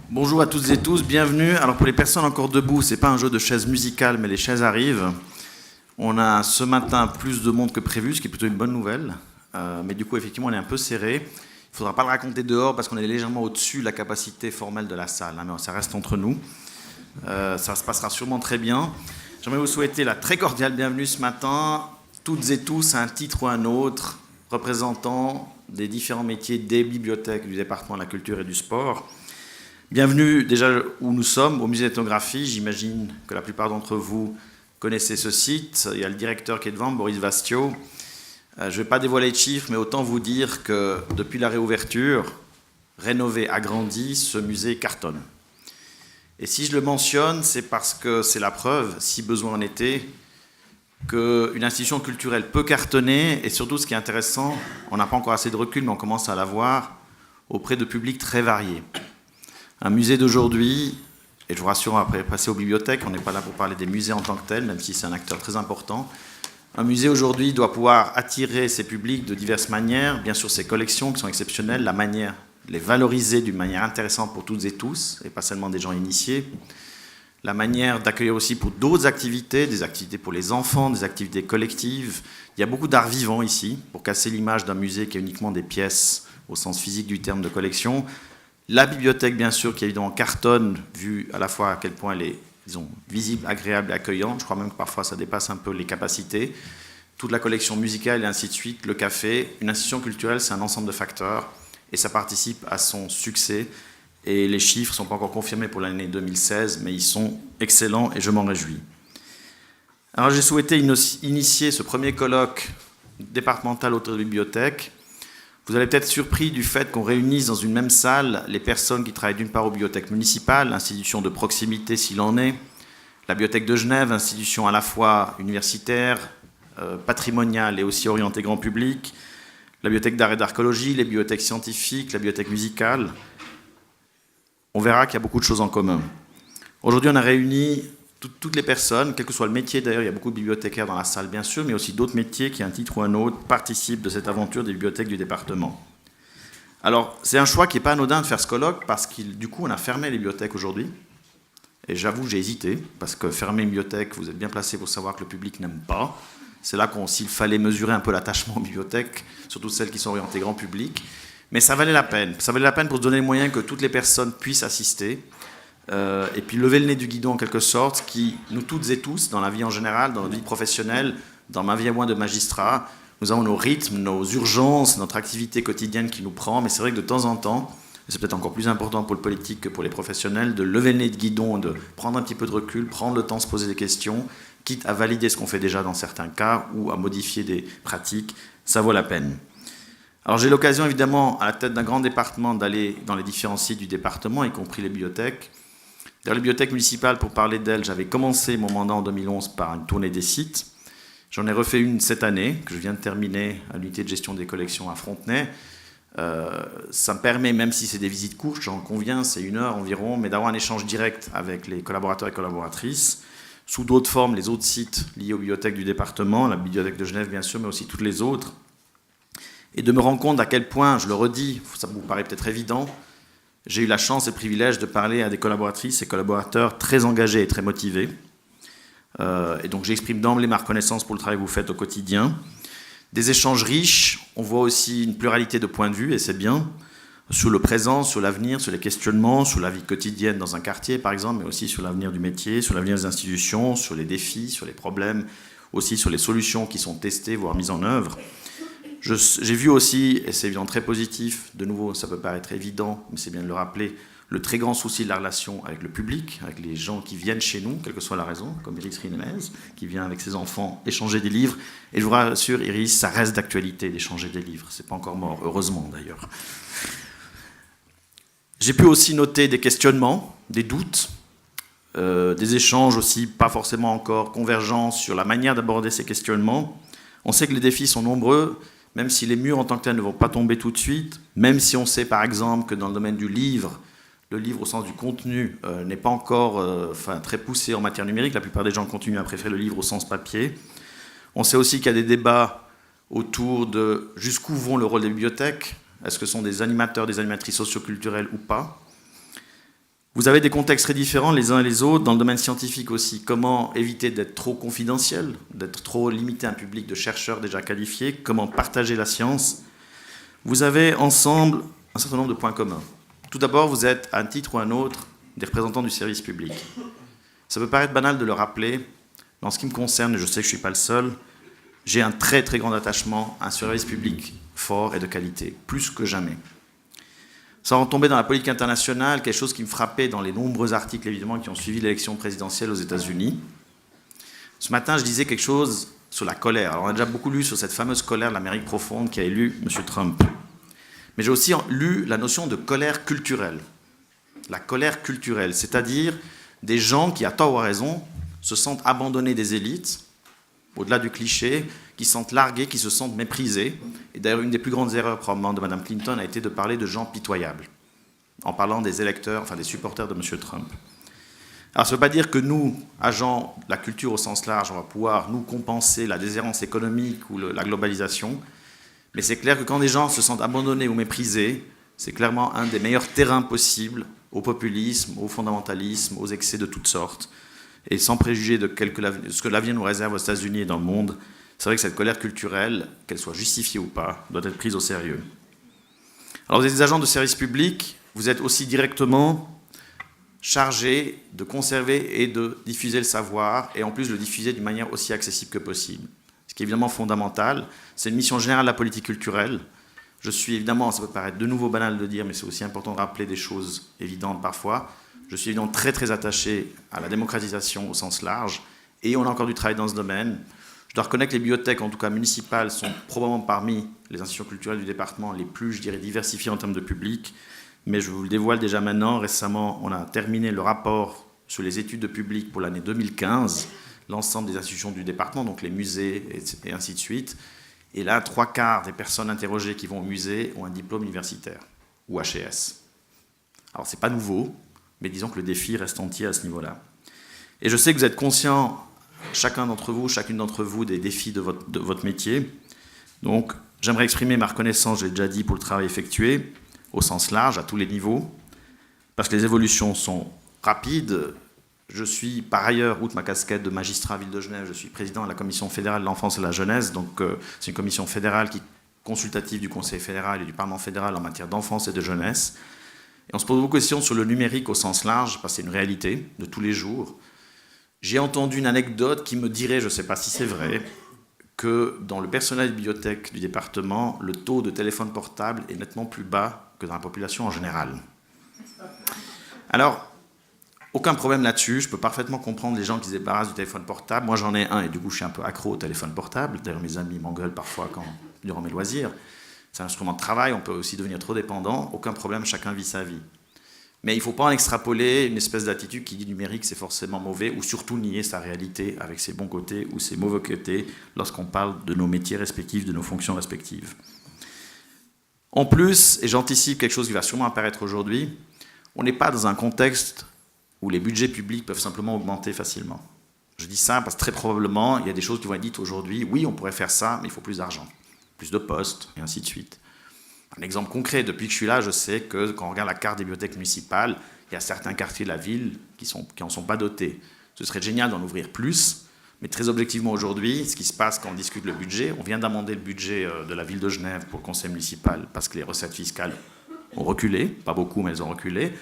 Bonjour à toutes et tous, bienvenue. Alors pour les personnes encore debout, c'est pas un jeu de chaises musicales, mais les chaises arrivent. On a ce matin plus de monde que prévu, ce qui est plutôt une bonne nouvelle. Mais du coup, effectivement, on est un peu serré. Il ne faudra pas le raconter dehors parce qu'on est légèrement au-dessus de la capacité formelle de la salle. Mais ça reste entre nous. Ça se passera sûrement très bien. J'aimerais vous souhaiter la très cordiale bienvenue ce matin, toutes et tous, à un titre ou un autre, représentant des différents métiers des bibliothèques du département de la culture et du sport. Bienvenue déjà où nous sommes, au musée d'ethnographie. J'imagine que la plupart d'entre vous connaissez ce site. Il y a le directeur qui est devant, Boris Vastio. Je ne vais pas dévoiler de chiffres, mais autant vous dire que depuis la réouverture, rénové, agrandi, ce musée cartonne. Et si je le mentionne, c'est parce que c'est la preuve, si besoin en était, qu'une institution culturelle peut cartonner. Et surtout, ce qui est intéressant, on n'a pas encore assez de recul, mais on commence à l'avoir auprès de publics très variés. Un musée d'aujourd'hui, et je vous rassure, on va passer aux bibliothèques, on n'est pas là pour parler des musées en tant que tels, même si c'est un acteur très important. Un musée aujourd'hui doit pouvoir attirer ses publics de diverses manières, bien sûr ses collections qui sont exceptionnelles, la manière, les valoriser d'une manière intéressante pour toutes et tous, et pas seulement des gens initiés. La manière d'accueillir aussi pour d'autres activités, des activités pour les enfants, des activités collectives. Il y a beaucoup d'art vivant ici, pour casser l'image d'un musée qui est uniquement des pièces au sens physique du terme de collection. La bibliothèque, bien sûr, qui évidemment cartonne, vu à la fois à quel point elle est, disons, visible, agréable et accueillante. Je crois même que parfois ça dépasse un peu les capacités. Toute la collection musicale et ainsi de suite, le café. Une institution culturelle, c'est un ensemble de facteurs et ça participe à son succès. Et les chiffres ne sont pas encore confirmés pour l'année 2016, mais ils sont excellents et je m'en réjouis. Alors j'ai souhaité initier ce premier colloque départemental autour de bibliothèque. Vous allez peut-être surpris du fait qu'on réunisse dans une même salle les personnes qui travaillent d'une part aux bibliothèques municipales, institution de proximité s'il en est, la Bibliothèque de Genève, institution à la fois universitaire, patrimoniale et aussi orientée grand public, la Bibliothèque d'art et d'archéologie, les bibliothèques scientifiques, la bibliothèque musicale. On verra qu'il y a beaucoup de choses en commun. Aujourd'hui, on a réuni toutes les personnes, quel que soit le métier d'ailleurs, il y a beaucoup de bibliothécaires dans la salle bien sûr, mais aussi d'autres métiers qui, à un titre ou un autre, participent de cette aventure des bibliothèques du département. Alors, c'est un choix qui n'est pas anodin de faire ce colloque, parce que du coup, on a fermé les bibliothèques aujourd'hui. Et j'avoue, j'ai hésité, parce que fermer une bibliothèque, vous êtes bien placé pour savoir que le public n'aime pas. C'est là s'il fallait mesurer un peu l'attachement aux bibliothèques, surtout celles qui sont orientées grand public. Mais ça valait la peine. Ça valait la peine pour se donner les moyens que toutes les personnes puissent assister. Et puis lever le nez du guidon en quelque sorte, qui, nous toutes et tous, dans la vie en général, dans notre vie professionnelle, dans ma vie à moi de magistrat, nous avons nos rythmes, nos urgences, notre activité quotidienne qui nous prend, mais c'est vrai que de temps en temps, et c'est peut-être encore plus important pour le politique que pour les professionnels, de lever le nez du guidon, de prendre un petit peu de recul, prendre le temps de se poser des questions, quitte à valider ce qu'on fait déjà dans certains cas, ou à modifier des pratiques, ça vaut la peine. Alors j'ai l'occasion évidemment, à la tête d'un grand département, d'aller dans les différents sites du département, y compris les bibliothèques. Dans les bibliothèques municipales, pour parler d'elles, j'avais commencé mon mandat en 2011 par une tournée des sites. J'en ai refait une cette année, que je viens de terminer à l'unité de gestion des collections à Frontenay. Ça me permet, même si c'est des visites courtes, j'en conviens, c'est 1 heure environ, mais d'avoir un échange direct avec les collaborateurs et collaboratrices, sous d'autres formes, les autres sites liés aux bibliothèques du département, la bibliothèque de Genève bien sûr, mais aussi toutes les autres, et de me rendre compte à quel point, je le redis, ça vous paraît peut-être évident, j'ai eu la chance et le privilège de parler à des collaboratrices et collaborateurs très engagés et très motivés. Et donc j'exprime d'emblée ma reconnaissance pour le travail que vous faites au quotidien. Des échanges riches, on voit aussi une pluralité de points de vue, et c'est bien, sur le présent, sur l'avenir, sur les questionnements, sur la vie quotidienne dans un quartier par exemple, mais aussi sur l'avenir du métier, sur l'avenir des institutions, sur les défis, sur les problèmes, aussi sur les solutions qui sont testées, voire mises en œuvre. J'ai vu aussi, et c'est évidemment très positif, de nouveau ça peut paraître évident, mais c'est bien de le rappeler, le très grand souci de la relation avec le public, avec les gens qui viennent chez nous, quelle que soit la raison, comme Iris Rinez, qui vient avec ses enfants échanger des livres. Et je vous rassure, Iris, ça reste d'actualité d'échanger des livres, c'est pas encore mort, heureusement d'ailleurs. J'ai pu aussi noter des questionnements, des doutes, des échanges aussi pas forcément encore convergents sur la manière d'aborder ces questionnements. On sait que les défis sont nombreux, même si les murs en tant que tels ne vont pas tomber tout de suite, même si on sait par exemple que dans le domaine du livre, le livre au sens du contenu n'est pas encore très poussé en matière numérique, la plupart des gens continuent à préférer le livre au sens papier. On sait aussi qu'il y a des débats autour de jusqu'où vont le rôle des bibliothèques, est-ce que ce sont des animateurs, des animatrices socioculturelles ou pas. Vous avez des contextes très différents les uns et les autres, dans le domaine scientifique aussi. Comment éviter d'être trop confidentiel, d'être trop limité à un public de chercheurs déjà qualifiés, comment partager la science. Vous avez ensemble un certain nombre de points communs. Tout d'abord, vous êtes, à un titre ou à un autre, des représentants du service public. Ça peut paraître banal de le rappeler, mais en ce qui me concerne, et je sais que je ne suis pas le seul, j'ai un très très grand attachement à un service public fort et de qualité, plus que jamais. Sans retomber dans la politique internationale, quelque chose qui me frappait dans les nombreux articles évidemment qui ont suivi l'élection présidentielle aux États-Unis. Ce matin, je disais quelque chose sur la colère. Alors, on a déjà beaucoup lu sur cette fameuse colère de l'Amérique profonde qui a élu M. Trump. Mais j'ai aussi lu la notion de colère culturelle. La colère culturelle, c'est-à-dire des gens qui, à tort ou à raison, se sentent abandonnés des élites, au-delà du cliché, qui se sentent largués, qui se sentent méprisés. Et d'ailleurs, une des plus grandes erreurs probablement de Mme Clinton a été de parler de gens pitoyables, en parlant des électeurs, enfin des supporters de M. Trump. Alors, ça ne veut pas dire que nous, agents de la culture au sens large, on va pouvoir nous compenser la déshérence économique ou la globalisation, mais c'est clair que quand des gens se sentent abandonnés ou méprisés, c'est clairement un des meilleurs terrains possibles au populisme, au fondamentalisme, aux excès de toutes sortes. Et sans préjuger de ce que l'avenir nous réserve aux États-Unis et dans le monde, c'est vrai que cette colère culturelle, qu'elle soit justifiée ou pas, doit être prise au sérieux. Alors vous êtes des agents de service public, vous êtes aussi directement chargés de conserver et de diffuser le savoir, et en plus de le diffuser d'une manière aussi accessible que possible. Ce qui est évidemment fondamental, c'est une mission générale de la politique culturelle. Je suis évidemment, ça peut paraître de nouveau banal de dire, mais c'est aussi important de rappeler des choses évidentes parfois. Je suis évidemment très très attaché à la démocratisation au sens large, et on a encore du travail dans ce domaine. Je dois reconnaître que les bibliothèques, en tout cas municipales, sont probablement parmi les institutions culturelles du département les plus, je dirais, diversifiées en termes de public, mais je vous le dévoile déjà maintenant. Récemment, on a terminé le rapport sur les études de public pour l'année 2015, l'ensemble des institutions du département, donc les musées et ainsi de suite. Et là, 3/4 des personnes interrogées qui vont au musée ont un diplôme universitaire, ou HES. Alors, ce n'est pas nouveau, mais disons que le défi reste entier à ce niveau-là. Et je sais que vous êtes conscients, chacun d'entre vous, chacune d'entre vous, des défis de votre métier. Donc, j'aimerais exprimer ma reconnaissance, j'ai déjà dit, pour le travail effectué, au sens large, à tous les niveaux, parce que les évolutions sont rapides. Je suis, par ailleurs, outre ma casquette de magistrat à Ville de Genève, je suis président de la Commission fédérale de l'enfance et de la jeunesse. Donc, c'est une commission fédérale consultative du Conseil fédéral et du Parlement fédéral en matière d'enfance et de jeunesse. Et on se pose beaucoup de questions sur le numérique au sens large, parce que c'est une réalité de tous les jours. J'ai entendu une anecdote qui me dirait, je ne sais pas si c'est vrai, que dans le personnel de bibliothèque du département, le taux de téléphone portable est nettement plus bas que dans la population en général. Alors, aucun problème là-dessus, je peux parfaitement comprendre les gens qui se débarrassent du téléphone portable. Moi, j'en ai un et du coup, je suis un peu accro au téléphone portable. D'ailleurs, mes amis m'engueulent parfois durant mes loisirs. C'est un instrument de travail, on peut aussi devenir trop dépendant. Aucun problème, chacun vit sa vie. Mais il ne faut pas en extrapoler une espèce d'attitude qui dit numérique, c'est forcément mauvais, ou surtout nier sa réalité avec ses bons côtés ou ses mauvais côtés lorsqu'on parle de nos métiers respectifs, de nos fonctions respectives. En plus, et j'anticipe quelque chose qui va sûrement apparaître aujourd'hui, on n'est pas dans un contexte où les budgets publics peuvent simplement augmenter facilement. Je dis ça parce que très probablement, il y a des choses qui vont être dites aujourd'hui. Oui, on pourrait faire ça, mais il faut plus d'argent, plus de postes, et ainsi de suite. Un exemple concret, depuis que je suis là, je sais que quand on regarde la carte des bibliothèques municipales, il y a certains quartiers de la ville qui n'en sont pas dotés. Ce serait génial d'en ouvrir plus, mais très objectivement aujourd'hui, ce qui se passe quand on discute le budget, on vient d'amender le budget de la ville de Genève pour le conseil municipal parce que les recettes fiscales ont reculé, pas beaucoup, mais elles ont reculé.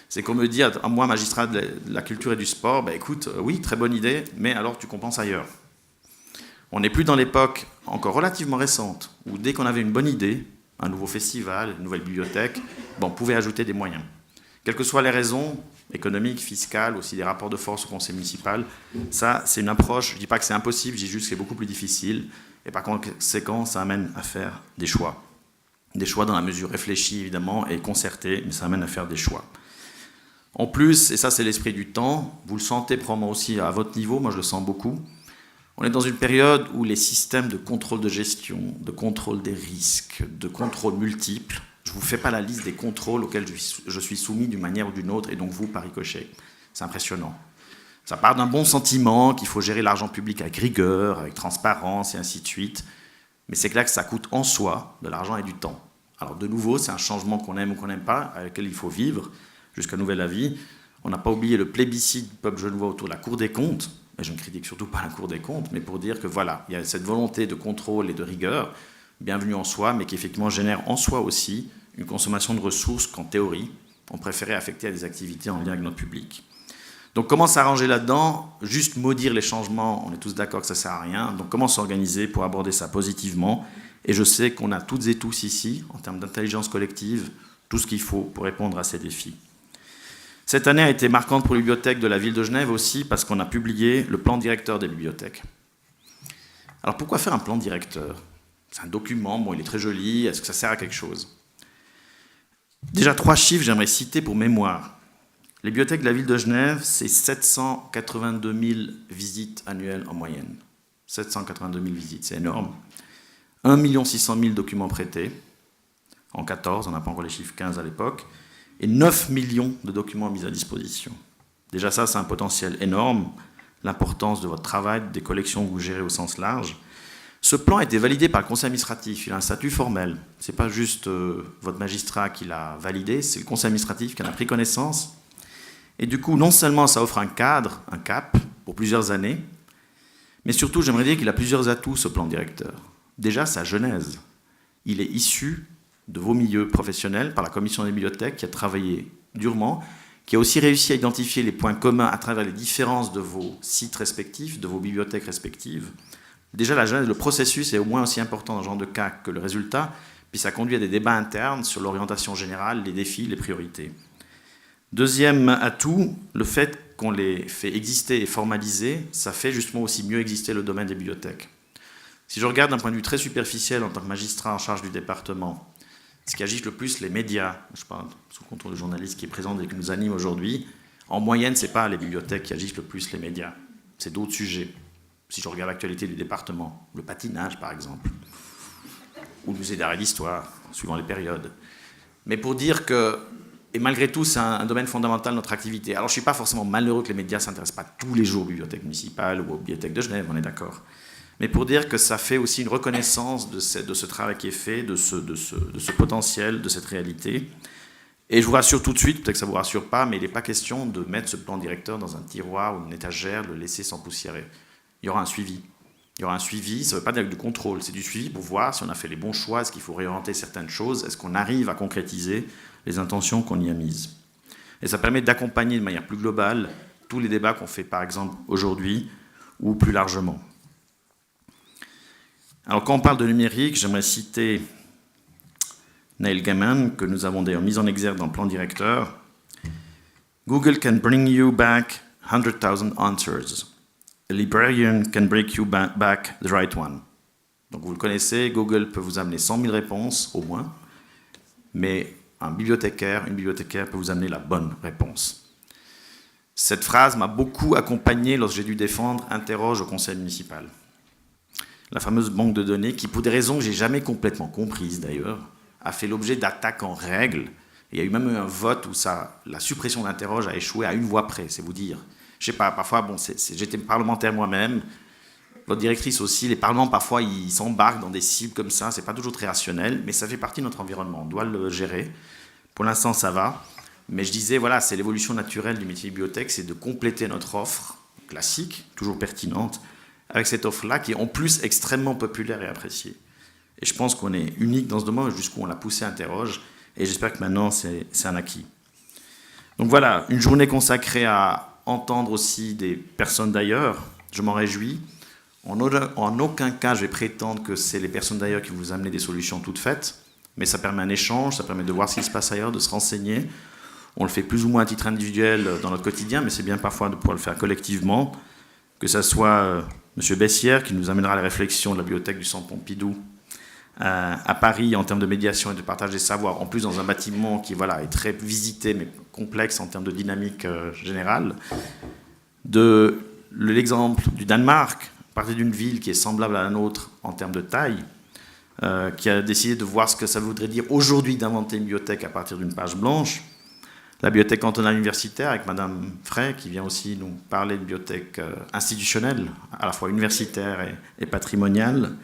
C'est qu'on me dit, à moi, magistrat de la culture et du sport, bah, écoute, oui, très bonne idée, mais alors tu compenses ailleurs. On n'est plus dans l'époque encore relativement récente, où dès qu'on avait une bonne idée, un nouveau festival, une nouvelle bibliothèque, on pouvait ajouter des moyens. Quelles que soient les raisons, économiques, fiscales, aussi des rapports de force au conseil municipal, ça, c'est une approche, je ne dis pas que c'est impossible, je dis juste que c'est beaucoup plus difficile, et par conséquent, ça amène à faire des choix. Des choix dans la mesure réfléchie, évidemment, et concertée, mais ça amène à faire des choix. En plus, et ça c'est l'esprit du temps, vous le sentez probablement aussi à votre niveau, moi je le sens beaucoup, on est dans une période où les systèmes de contrôle de gestion, de contrôle des risques, de contrôle multiples, je ne vous fais pas la liste des contrôles auxquels je suis soumis d'une manière ou d'une autre, et donc vous, par ricochet. C'est impressionnant. Ça part d'un bon sentiment qu'il faut gérer l'argent public avec rigueur, avec transparence, et ainsi de suite. Mais c'est clair que ça coûte en soi de l'argent et du temps. Alors de nouveau, c'est un changement qu'on aime ou qu'on n'aime pas, avec lequel il faut vivre. jusqu'à nouvel avis. On n'a pas oublié le plébiscite du peuple genevois autour de la Cour des comptes. Et je ne critique surtout pas la Cour des comptes, mais pour dire que voilà, il y a cette volonté de contrôle et de rigueur, bienvenue en soi, mais qui effectivement génère en soi aussi une consommation de ressources qu'en théorie, on préférait affecter à des activités en lien avec notre public. Donc comment s'arranger là-dedans? Juste maudire les changements, on est tous d'accord que ça ne sert à rien. Donc comment s'organiser pour aborder ça positivement? Et je sais qu'on a toutes et tous ici, en termes d'intelligence collective, tout ce qu'il faut pour répondre à ces défis. Cette année a été marquante pour les bibliothèques de la ville de Genève aussi parce qu'on a publié le plan directeur des bibliothèques. Alors pourquoi faire un plan directeur? C'est un document, bon, il est très joli, est-ce que ça sert à quelque chose? Déjà 3 chiffres, j'aimerais citer pour mémoire. Les bibliothèques de la ville de Genève, c'est 782 000 visites annuelles en moyenne. 782 000 visites, c'est énorme. 1 600 000 documents prêtés, en 14, on n'a pas encore les chiffres 15 à l'époque, et 9 millions de documents mis à disposition. Déjà ça, c'est un potentiel énorme, l'importance de votre travail, des collections que vous gérez au sens large. Ce plan a été validé par le conseil administratif, il a un statut formel. Ce n'est pas juste votre magistrat qui l'a validé, c'est le conseil administratif qui en a pris connaissance. Et du coup, non seulement ça offre un cadre, un cap, pour plusieurs années, mais surtout, j'aimerais dire qu'il a plusieurs atouts, ce plan directeur. Déjà, sa genèse. Il est issu de vos milieux professionnels par la commission des bibliothèques qui a travaillé durement, qui a aussi réussi à identifier les points communs à travers les différences de vos sites respectifs, de vos bibliothèques respectives. Déjà, la genèse, le processus est au moins aussi important dans ce genre de cas que le résultat, puis ça conduit à des débats internes sur l'orientation générale, les défis, les priorités. Deuxième atout, le fait qu'on les fait exister et formaliser, ça fait justement aussi mieux exister le domaine des bibliothèques. Si je regarde d'un point de vue très superficiel en tant que magistrat en charge du département, ce qui agite le plus les médias, je parle sous le contrôle du journaliste qui est présent et qui nous anime aujourd'hui, en moyenne, ce n'est pas les bibliothèques qui agissent le plus les médias, c'est d'autres sujets. Si je regarde l'actualité du département, le patinage par exemple, ou le musée d'art et d'histoire, suivant les périodes. Mais pour dire que, et malgré tout, c'est un domaine fondamental de notre activité. Alors je ne suis pas forcément malheureux que les médias ne s'intéressent pas tous les jours aux bibliothèques municipales ou aux bibliothèques de Genève, on est d'accord. Mais pour dire que ça fait aussi une reconnaissance de ce travail qui est fait, de ce potentiel, de cette réalité. Et je vous rassure tout de suite, peut-être que ça ne vous rassure pas, mais il n'est pas question de mettre ce plan directeur dans un tiroir ou une étagère, de le laisser s'empoussiérer. Il y aura un suivi. Il y aura un suivi, ça ne veut pas dire du contrôle, c'est du suivi pour voir si on a fait les bons choix, est-ce qu'il faut réorienter certaines choses, est-ce qu'on arrive à concrétiser les intentions qu'on y a mises. Et ça permet d'accompagner de manière plus globale tous les débats qu'on fait par exemple aujourd'hui ou plus largement. Alors quand on parle de numérique, j'aimerais citer Neil Gaiman, que nous avons d'ailleurs mis en exergue dans le plan directeur. Google can bring you back 100,000 answers. A librarian can bring you back the right one. Donc vous le connaissez, Google peut vous amener 100 000 réponses au moins, mais une bibliothécaire peut vous amener la bonne réponse. Cette phrase m'a beaucoup accompagné lorsque j'ai dû défendre Interroge au conseil municipal. La fameuse banque de données qui, pour des raisons que je n'ai jamais complètement comprises d'ailleurs, a fait l'objet d'attaques en règle. Et il y a eu même un vote où la suppression d'Interroge a échoué à une voix près, c'est vous dire. Je sais pas, parfois, bon, j'étais parlementaire moi-même, votre directrice aussi, les parlements parfois ils s'embarquent dans des cibles comme ça, c'est pas toujours très rationnel, mais ça fait partie de notre environnement, on doit le gérer. Pour l'instant ça va, mais je disais, voilà, c'est l'évolution naturelle du métier de bibliothèque, c'est de compléter notre offre classique, toujours pertinente, avec cette offre-là qui est en plus extrêmement populaire et appréciée. Et je pense qu'on est unique dans ce domaine, jusqu'où on l'a poussé Interroge, et j'espère que maintenant c'est un acquis. Donc voilà, une journée consacrée à entendre aussi des personnes d'ailleurs, je m'en réjouis. En aucun cas je vais prétendre que c'est les personnes d'ailleurs qui vous amènent des solutions toutes faites, mais ça permet un échange, ça permet de voir ce qui se passe ailleurs, de se renseigner. On le fait plus ou moins à titre individuel dans notre quotidien, mais c'est bien parfois de pouvoir le faire collectivement, que ce soit M. Bessières qui nous amènera à la réflexion de la bibliothèque du Centre Pompidou à Paris en termes de médiation et de partage des savoirs, en plus dans un bâtiment qui est très visité mais complexe en termes de dynamique générale. De l'exemple du Danemark, à partir d'une ville qui est semblable à la nôtre en termes de taille, qui a décidé de voir ce que ça voudrait dire aujourd'hui d'inventer une bibliothèque à partir d'une page blanche. La bibliothèque cantonale universitaire avec Madame Frey, qui vient aussi nous parler de bibliothèque institutionnelle, à la fois universitaire et patrimoniale.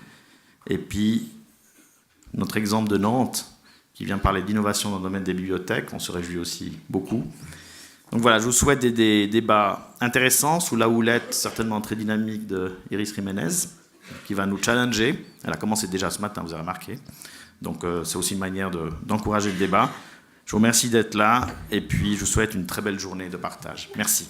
Et puis, notre exemple de Nantes, qui vient parler d'innovation dans le domaine des bibliothèques. On se réjouit aussi beaucoup. Donc voilà, je vous souhaite des débats intéressants sous la houlette certainement très dynamique de Iris Jiménez, qui va nous challenger. Elle a commencé déjà ce matin, vous avez remarqué. Donc c'est aussi une manière d'encourager le débat. Je vous remercie d'être là et puis je vous souhaite une très belle journée de partage. Merci.